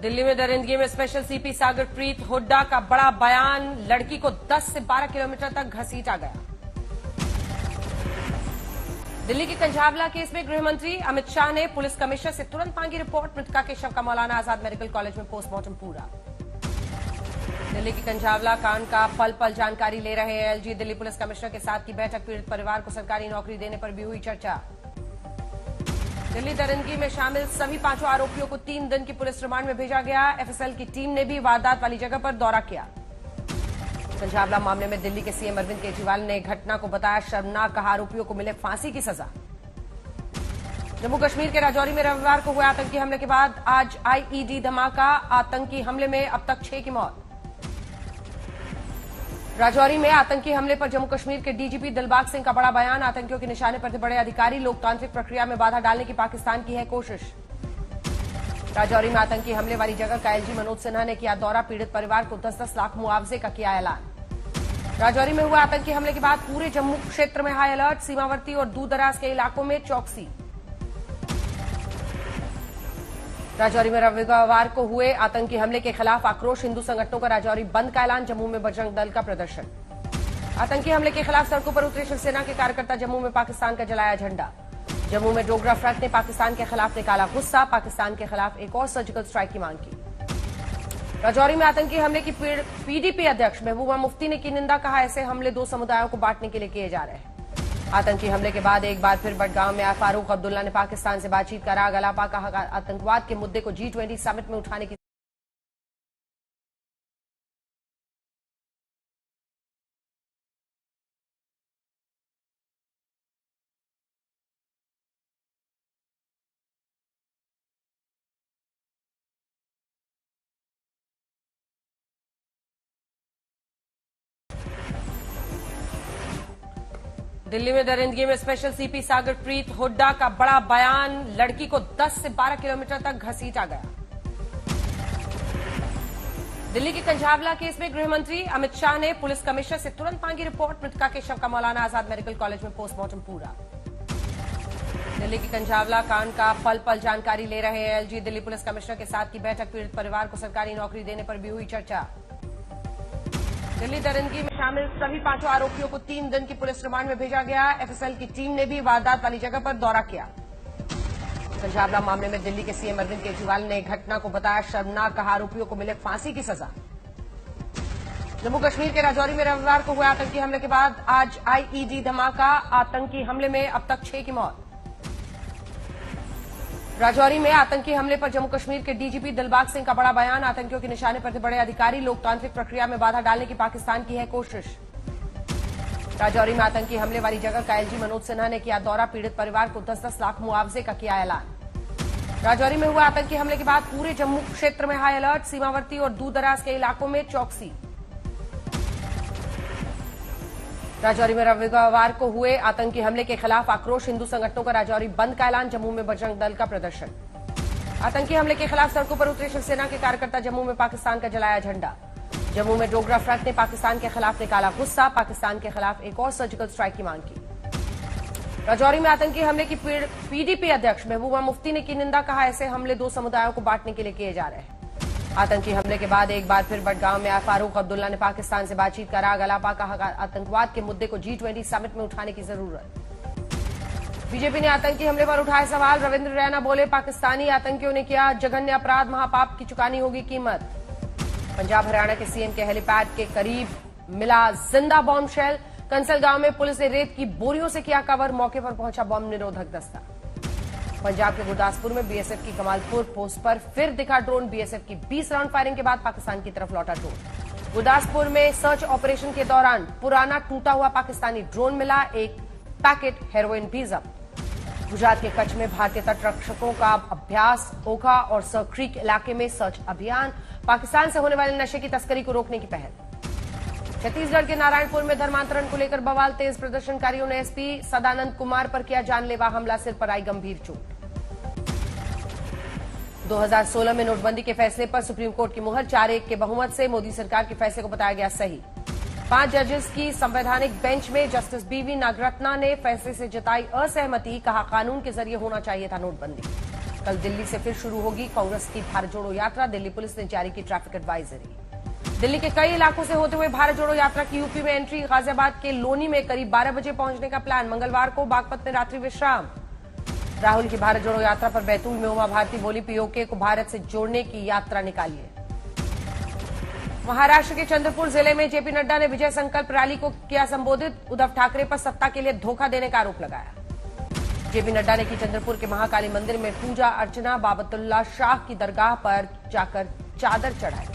दिल्ली में दरिंदगी में special CP Sagarpreet Hooda का बड़ा बयान, लड़की को 10 से 12 किलोमीटर तक घसीटा गया। दिल्ली के कंझावला केस में गृह मंत्री अमित शाह ने पुलिस कमिश्नर से तुरंत मांगी रिपोर्ट। मृतका के शव का मौलाना आजाद मेडिकल कॉलेज में पोस्टमार्टम पूरा। दिल्ली के कंझावला कांड का पल पल जानकारी ले रहे हैं एलजी। दिल्ली पुलिस कमिश्नर के साथ की बैठक, पीड़ित परिवार को सरकारी नौकरी देने पर भी हुई चर्चा। दिल्ली दरिंदगी में शामिल सभी 5 आरोपियों को 3 दिन की पुलिस रिमांड में भेजा गया। एफएसएल की टीम ने भी वारदात वाली जगह पर दौरा किया। कंझावला मामले में दिल्ली के सीएम अरविंद केजरीवाल ने घटना को बताया शर्मनाक, कहा आरोपियों को मिले फांसी की सजा। जम्मू कश्मीर के राजौरी में रविवार को हुए आतंकी हमले के बाद आज आईईडी धमाका। आतंकी हमले में अब तक 6 की मौत। राजौरी में आतंकी हमले पर जम्मू कश्मीर के डीजीपी दिलबाग सिंह का बड़ा बयान। आतंकियों के निशाने पर थे बड़े अधिकारी, लोकतांत्रिक प्रक्रिया में बाधा डालने की पाकिस्तान की है कोशिश। राजौरी में आतंकी हमले वाली जगह का एलजी मनोज सिन्हा ने किया दौरा। पीड़ित परिवार को 10-10 लाख मुआवजे का किया ऐलान। राजौरी में हुए आतंकी हमले के बाद पूरे जम्मू क्षेत्र में हाई अलर्ट। सीमावर्ती और दूर दराज के इलाकों में चौकसी। राजौरी में रविवार को हुए आतंकी हमले के खिलाफ आक्रोश, हिंदू संगठनों का राजौरी बंद का ऐलान। जम्मू में बजरंग दल का प्रदर्शन। आतंकी हमले के खिलाफ सड़कों पर उतरे शिवसेना के कार्यकर्ता, जम्मू में पाकिस्तान का जलाया झंडा। जम्मू में डोगरा फ्रंट ने पाकिस्तान के खिलाफ निकाला गुस्सा, पाकिस्तान के खिलाफ एक और सर्जिकल स्ट्राइक की मांग की। राजौरी में आतंकी हमले की पीडीपी अध्यक्ष महबूबा मुफ्ती ने की निंदा, कहा ऐसे हमले 2 समुदायों को बांटने के लिए किए जा रहे हैं। आतंकी हमले के बाद एक बार फिर बडगांव में फारूक अब्दुल्ला ने पाकिस्तान से बातचीत का राग अलापा, कहा आतंकवाद के मुद्दे को G20 समिट में उठाने की। दिल्ली में दरिंदगी में स्पेशल सीपी सागरप्रीत हुड्डा का बड़ा बयान, लड़की को 10 से 12 किलोमीटर तक घसीटा गया। दिल्ली के कंझावला केस में गृह मंत्री अमित शाह ने पुलिस कमिश्नर से तुरंत मांगी रिपोर्ट। मृतका के शव का मौलाना आजाद मेडिकल कॉलेज में पोस्टमार्टम पूरा। दिल्ली के कंझावला कांड का पल पल जानकारी ले रहे हैं एलजी। दिल्ली पुलिस कमिश्नर के साथ की बैठक, पीड़ित परिवार को सरकारी नौकरी देने पर भी हुई चर्चा। दिल्ली दरिंदगी में शामिल सभी 5 आरोपियों को 3 दिन की पुलिस रिमांड में भेजा गया। एफएसएल की टीम ने भी वारदात वाली जगह पर दौरा किया। कंझावला मामले में दिल्ली के सीएम अरविंद केजरीवाल ने घटना को बताया शर्मनाक, कहा आरोपियों को मिले फांसी की सजा। जम्मू कश्मीर के राजौरी में रविवार को हुए आतंकी हमले के बाद आज आईईडी धमाका। आतंकी हमले में अब तक 6 की मौत। राजौरी में आतंकी हमले पर जम्मू कश्मीर के डीजीपी दिलबाग सिंह का बड़ा बयान। आतंकियों के निशाने पर थे बड़े अधिकारी, लोकतांत्रिक प्रक्रिया में बाधा डालने की पाकिस्तान की है कोशिश। राजौरी में आतंकी हमले वाली जगह का एलजी मनोज सिन्हा ने किया दौरा। पीड़ित परिवार को 10-10 लाख मुआवजे का किया ऐलान। राजौरी में हुए आतंकी हमले के बाद पूरे जम्मू क्षेत्र में हाई अलर्ट। सीमावर्ती और दूर दराज के इलाकों में चौकसी। राजौरी में रविवार को हुए आतंकी हमले के खिलाफ आक्रोश, हिंदू संगठनों का राजौरी बंद का ऐलान। जम्मू में बजरंग दल का प्रदर्शन। आतंकी हमले के खिलाफ सड़कों पर उतरे शिवसेना के कार्यकर्ता, जम्मू में पाकिस्तान का जलाया झंडा। जम्मू में डोगरा फ्रंट ने पाकिस्तान के खिलाफ निकाला गुस्सा, पाकिस्तान के खिलाफ एक और सर्जिकल स्ट्राइक की मांग की। राजौरी में आतंकी हमले की पीडीपी अध्यक्ष महबूबा मुफ्ती ने की निंदा, कहा ऐसे हमले 2 समुदायों को बांटने के लिए किए जा रहे हैं। आतंकी हमले के बाद एक बार फिर बडगांव में फारूक अब्दुल्ला ने पाकिस्तान से बातचीत का राग अलापा, कहा आतंकवाद के मुद्दे को G20 समिट में उठाने की जरूरत। बीजेपी ने आतंकी हमले पर उठाए सवाल। रविंद्र रैना बोले, पाकिस्तानी आतंकियों ने किया जघन्य अपराध, महापाप की चुकानी होगी कीमत। पंजाब हरियाणा के सीएम के हेलीपैड के करीब मिला जिंदा बॉम्ब शेल। कंसल गांव में पुलिस ने रेत की बोरियों से किया कवर, मौके पर पहुंचा बॉम्ब निरोधक दस्ता। पंजाब के गुरदासपुर में बीएसएफ की कमालपुर पोस्ट पर फिर दिखा ड्रोन। बीएसएफ की 20 राउंड फायरिंग के बाद पाकिस्तान की तरफ लौटा ड्रोन। गुरदासपुर में सर्च ऑपरेशन के दौरान पुराना टूटा हुआ पाकिस्तानी ड्रोन मिला, एक पैकेट हेरोइन भी जब्त। गुजरात के कच्छ में भारतीय तटरक्षकों का अभ्यास, ओखा और सर क्रीक इलाके में सर्च अभियान। पाकिस्तान से होने वाले नशे की तस्करी को रोकने की पहल। छत्तीसगढ़ के नारायणपुर में धर्मांतरण को लेकर बवाल तेज। प्रदर्शनकारियों ने एसपी सदानंद कुमार पर किया जानलेवा हमला, सिर पर आई गंभीर चोट। 2016 में नोटबंदी के फैसले पर सुप्रीम कोर्ट की मुहर। 4-1 के बहुमत से मोदी सरकार के फैसले को बताया गया सही। 5 जजेस की संवैधानिक बेंच में जस्टिस बीवी नागरत्ना ने फैसले से जताई असहमति, कहा कानून के जरिए होना चाहिए था नोटबंदी। कल दिल्ली से फिर शुरू होगी कांग्रेस की भारत जोड़ो यात्रा। दिल्ली पुलिस ने जारी की ट्रैफिक एडवाइजरी। दिल्ली के कई इलाकों से होते हुए भारत जोड़ो यात्रा की यूपी में एंट्री। गाजियाबाद के लोनी में करीब 12 बजे पहुंचने का प्लान। मंगलवार को बागपत में रात्रि विश्राम। राहुल की भारत जोड़ो यात्रा पर बैतूल में उमा भारती बोली, पीओके को भारत से जोड़ने की यात्रा निकालिए। महाराष्ट्र के चंद्रपुर जिले में जेपी नड्डा ने विजय संकल्प रैली को किया संबोधित। उद्धव ठाकरे पर सत्ता के लिए धोखा देने का आरोप लगाया। जेपी नड्डा ने की चंद्रपुर के महाकाली मंदिर में पूजा अर्चना। बाबतुल्ला शाह की दरगाह पर जाकर चादर चढ़ाई।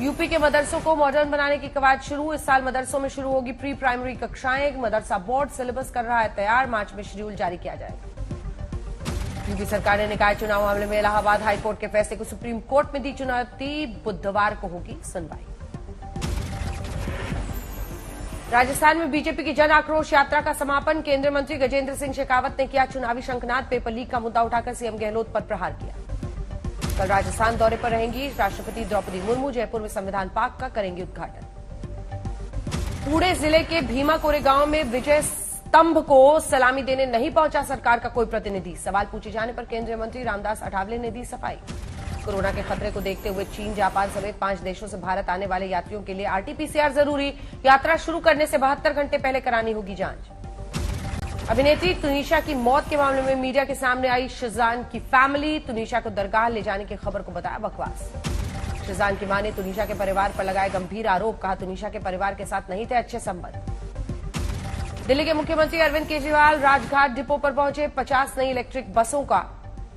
यूपी के मदरसों को मॉडर्न बनाने की कवायद शुरू। इस साल मदरसों में शुरू होगी प्री प्राइमरी कक्षाएं। मदरसा बोर्ड सिलेबस कर रहा है तैयार। मार्च में शेड्यूल जारी किया जाएगा। यूपी सरकार ने निकाय चुनाव मामले में इलाहाबाद हाईकोर्ट के फैसले को सुप्रीम कोर्ट में दी चुनौती। बुधवार को होगी सुनवाई। राजस्थान में बीजेपी की जन आक्रोश यात्रा का समापन। केंद्रीय मंत्री गजेंद्र सिंह शेखावत ने किया चुनावी शंखनाद। पेपर लीक का मुद्दा उठाकर सीएम गहलोत पर प्रहार किया। कल राजस्थान दौरे पर रहेंगी राष्ट्रपति द्रौपदी मुर्मू। जयपुर में संविधान पार्क का करेंगी उद्घाटन। पुणे जिले के भीमा कोरेगांव में विजय स्तंभ को सलामी देने नहीं पहुंचा सरकार का कोई प्रतिनिधि। सवाल पूछे जाने पर केंद्रीय मंत्री रामदास अठावले ने दी सफाई। कोरोना के खतरे को देखते हुए चीन, जापान समेत 5 देशों से भारत आने वाले यात्रियों के लिए आरटीपीसीआर जरूरी। यात्रा शुरू करने से 72 घंटे पहले करानी होगी जांच। अभिनेत्री तुनिशा की मौत के मामले में मीडिया के सामने आई शिजान की फैमिली। तुनिशा को दरगाह ले जाने की खबर को बताया बकवास। शिजान की मां ने तुनिशा के परिवार पर लगाए गंभीर आरोप। कहा तुनिशा के परिवार के साथ नहीं थे अच्छे संबंध। दिल्ली के मुख्यमंत्री अरविंद केजरीवाल राजघाट डिपो पर पहुंचे। 50 नई इलेक्ट्रिक बसों का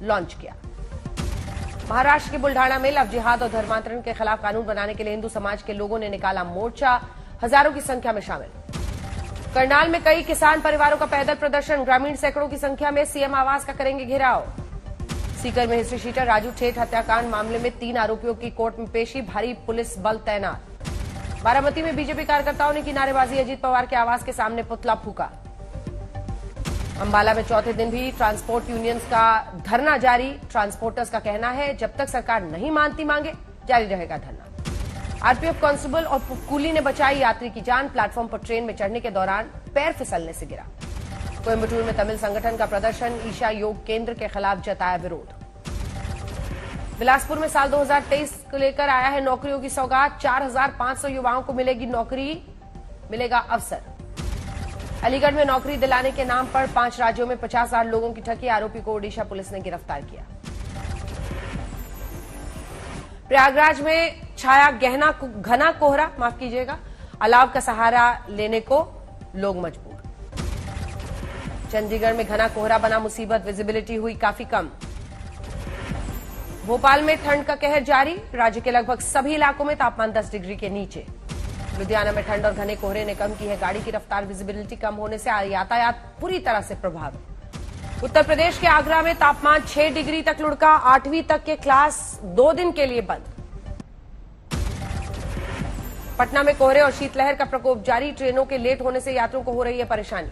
लॉन्च किया। महाराष्ट्र के बुल्ढाना में लव जिहाद और धर्मांतरण के खिलाफ कानून बनाने के लिए हिंदू समाज के लोगों ने निकाला मोर्चा। हजारों की संख्या में शामिल। करनाल में कई किसान परिवारों का पैदल प्रदर्शन। ग्रामीण सैकड़ों की संख्या में सीएम आवास का करेंगे घेराव। सीकर में हिस्ट्री शीटर राजू ठेठ हत्याकांड मामले में 3 आरोपियों की कोर्ट में पेशी। भारी पुलिस बल तैनात। बारामती में बीजेपी कार्यकर्ताओं ने की नारेबाजी। अजीत पवार के आवास के सामने पुतला फूका। अंबाला में चौथे दिन भी ट्रांसपोर्ट यूनियंस का धरना जारी। ट्रांसपोर्टर्स का कहना है जब तक सरकार नहीं मानती मांगे जारी रहेगा धरना। आरपीएफ कांस्टेबल और कूली ने बचाई यात्री की जान। प्लेटफॉर्म पर ट्रेन में चढ़ने के दौरान पैर फिसलने से गिरा। कोयम्बटूर में तमिल संगठन का प्रदर्शन। ईशा योग केंद्र के खिलाफ जताया विरोध। बिलासपुर में साल 2023 को लेकर आया है नौकरियों की सौगात। 4500 युवाओं को मिलेगी नौकरी, मिलेगा अवसर। अलीगढ़ में नौकरी दिलाने के नाम पर 5 राज्यों में 50,000 लोगों की ठगी। आरोपी को ओडिशा पुलिस ने गिरफ्तार किया। प्रयागराज में छाया घना कोहरा, माफ कीजिएगा, अलाव का सहारा लेने को लोग मजबूर। चंडीगढ़ में घना कोहरा बना मुसीबत। विजिबिलिटी हुई काफी कम। भोपाल में ठंड का कहर जारी। राज्य के लगभग सभी इलाकों में तापमान 10 डिग्री के नीचे। लुधियाना में ठंड और घने कोहरे ने कम की है गाड़ी की रफ्तार। विजिबिलिटी कम होने से यातायात पूरी तरह से प्रभावित। उत्तर प्रदेश के आगरा में तापमान 6 डिग्री तक लुढ़का। 8वीं तक के क्लास 2 दिन के लिए बंद। पटना में कोहरे और शीतलहर का प्रकोप जारी। ट्रेनों के लेट होने से यात्रियों को हो रही है परेशानी।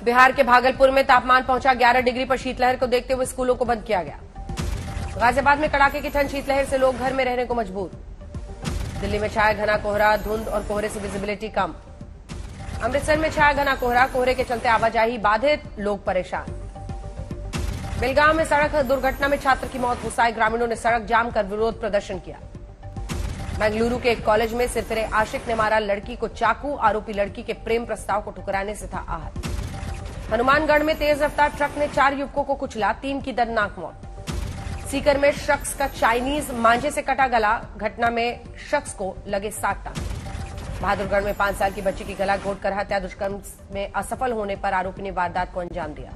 बिहार के भागलपुर में तापमान पहुंचा 11 डिग्री पर। शीतलहर को देखते हुए स्कूलों को बंद किया गया। गाजियाबाद में कड़ाके की ठंड, शीतलहर से लोग घर में रहने को मजबूर। दिल्ली में छाया घना कोहरा। धुंध और कोहरे से विजिबिलिटी कम। अमृतसर में छाया घना कोहरा। कोहरे के चलते आवाजाही बाधित, लोग परेशान। बेलगांव में सड़क दुर्घटना में छात्र की मौत। गुस्साए ग्रामीणों ने सड़क जाम कर विरोध प्रदर्शन किया। बेंगलुरु के एक कॉलेज में सिरफिरे आशिक ने मारा लड़की को चाकू। आरोपी लड़की के प्रेम प्रस्ताव को ठुकराने से था आहत। हनुमानगढ़ में तेज रफ्तार ट्रक ने 4 युवकों को कुचला। 3 की दर्दनाक मौत। सीकर में शख्स का चाइनीज मांझे से कटा गला। घटना में शख्स को लगे 7 टांके। बहादुरगढ़ में 5 साल की बच्ची की गला घोटकर हत्या। दुष्कर्म में असफल होने पर आरोपी ने वारदात को अंजाम दिया।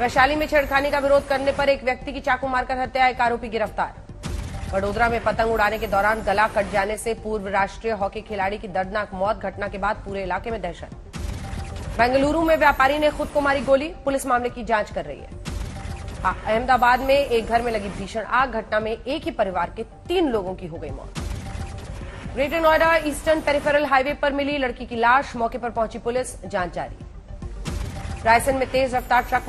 वैशाली में छेड़खानी का विरोध करने पर एक व्यक्ति की चाकू मारकर हत्या। एक आरोपी गिरफ्तार। वडोदरा में पतंग उड़ाने के दौरान गला कट जाने से पूर्व राष्ट्रीय हॉकी खिलाड़ी की दर्दनाक मौत। घटना के बाद पूरे इलाके में दहशत। बेंगलुरु में व्यापारी ने खुद को मारी गोली। पुलिस मामले की जांच कर रही है। अहमदाबाद में एक घर में लगी भीषण आग। घटना में एक ही परिवार के 3 लोगों की हो गई मौत। Greater Noida eastern peripheral highway पर मिली लड़की की लाश। मौके पर पहुंची पुलिस, जांच जारी। रायसेन में तेज रफ्तार ट्रक